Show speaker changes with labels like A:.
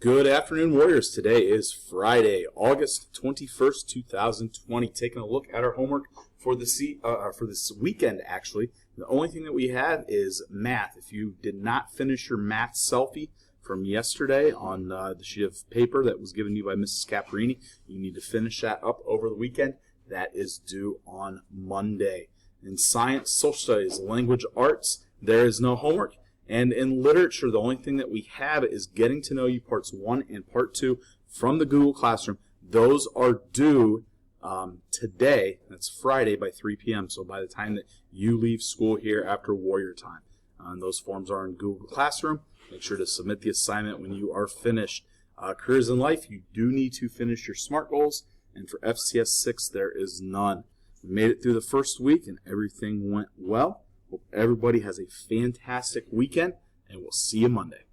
A: Good afternoon, Warriors. Today is Friday, August 21st, 2020. Taking a look at our homework for this weekend, actually. The only thing that we have is math. If you did not finish your math selfie from yesterday on the sheet of paper that was given to you by Mrs. Caparini, you need to finish that up over the weekend. That is due on Monday. In science, social studies, language arts, there is no homework. And in literature, the only thing that we have is Getting to Know You Parts 1 and Part 2 from the Google Classroom. Those are due today. That's Friday by 3 p.m. So by the time that you leave school here after Warrior Time. And those forms are in Google Classroom. Make sure to submit the assignment when you are finished. Careers in life, you do need to finish your SMART goals. And for FCS 6, there is none. We made it through the first week and everything went well. Hope everybody has a fantastic weekend, and we'll see you Monday.